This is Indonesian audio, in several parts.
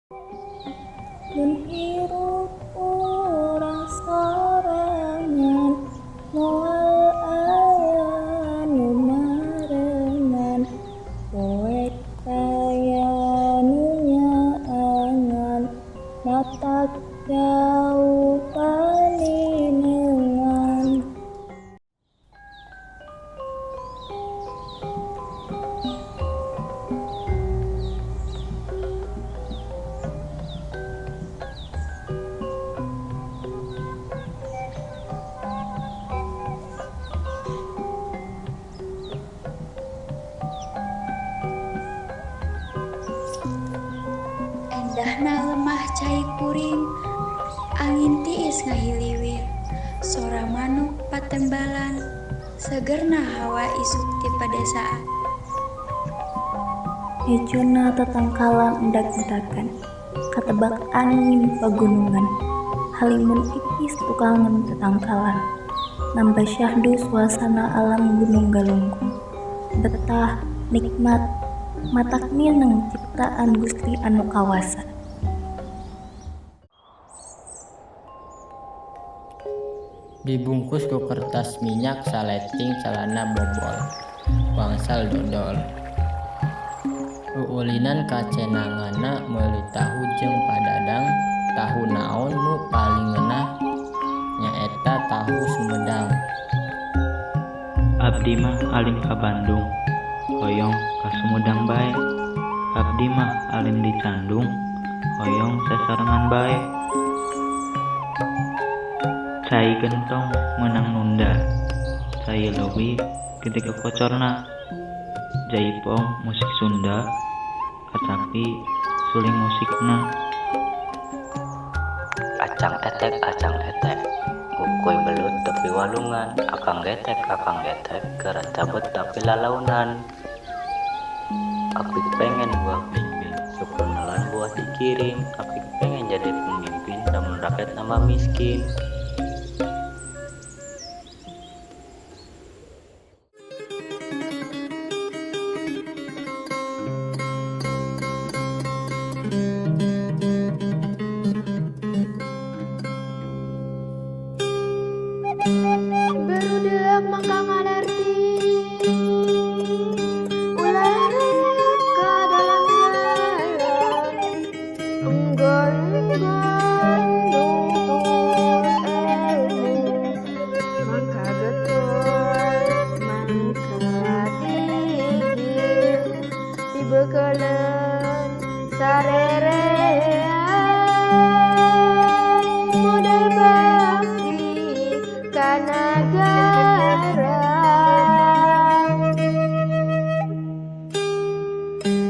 Mun hirup urang sorangan, moal aya nu marengan, poek aya nu nyaangan, matak jauh paninengan. Endahna lemah cai kuring, angin tiis ngahiliwir, sora manuk patembalan, segerna hawa isuk ti padesaan. Hijuna tatangkalan endag-endagan, katebak angin pagunungan, halimun ipis tukangan tatangkalan, nambah syahdu suasana alam gunung galunggung, betah, nikmat, matak mineng ciptaan Gusti anu kawasa. Dibungkus ku kertas minyak saleting celana bobol bangsal dodol. Uulinan kacenangana meuli tahu jeung padadang. Tahu naon nu paling ngeunah nyaeta tahu Sumedang. Abdi mah alim ka Bandung, hoyong ka Sumedang bae. Abdi mah alim di Candung, hoyong sasarengan bae. Cai gentong menang nunda, cai leuwih ketika kocorna. Jaipong musik Sunda, kacapi suling musikna. Acang etek, kukuy belut tapi walungan, akang getek, kerat cabut tapi lalaunan. Apik pengen buah bimbing, syukur nalan buah dikirim. Apik pengen jadi pemimpin, namun rakyat nambah miskin. Barudak mangka ngalerti, ulah reak ka dalam lalon, enggon-enggon nungtung ilmu, maka getol mangka digir, dibekeuleun sarerean, modal bakti ka nagara.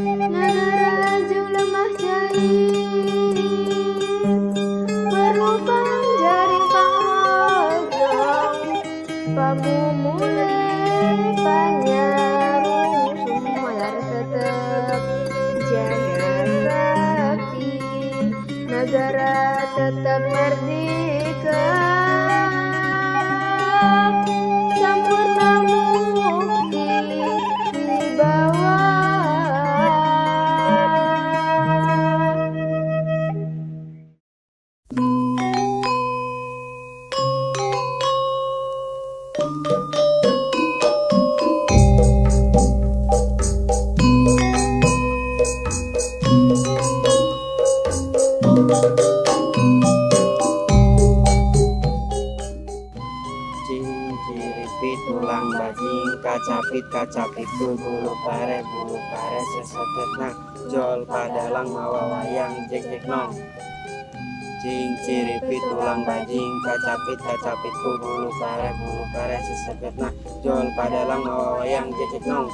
Nagara jeung lemah cair, berlubang jaring pangrojong, pamumule panyarung sumayar tetep jaga sakti, negara tetap merdeka. Sampurna mukti di bawah. Ciripit tulang bajing, kacapit bulu pare seseketna, jol padalang mawa wayang jek nong. Cing ciripit tulang bajing, kacapit bulu pare seseketna, jol padalang mawa wayang jek nong.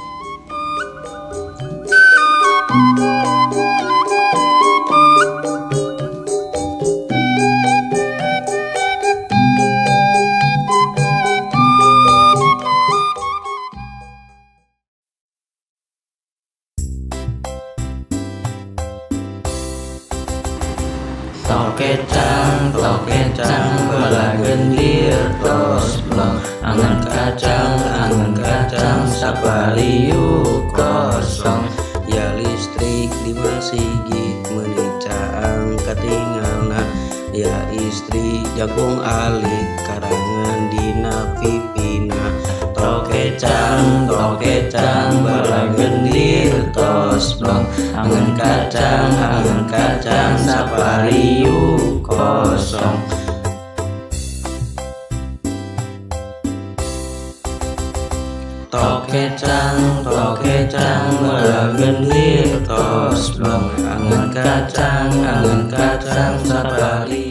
Tokecang belageun lir tos blong, angan kacang sabariu kosong. Ya listrik di masigit meuli katinggalna. Ya istri jagung alik karangan dina pipina. Tokecang bala gendir tos blong. Angen kacang sapariu kosong. Tokecang bala gendir tos blong. Angen kacang sapariu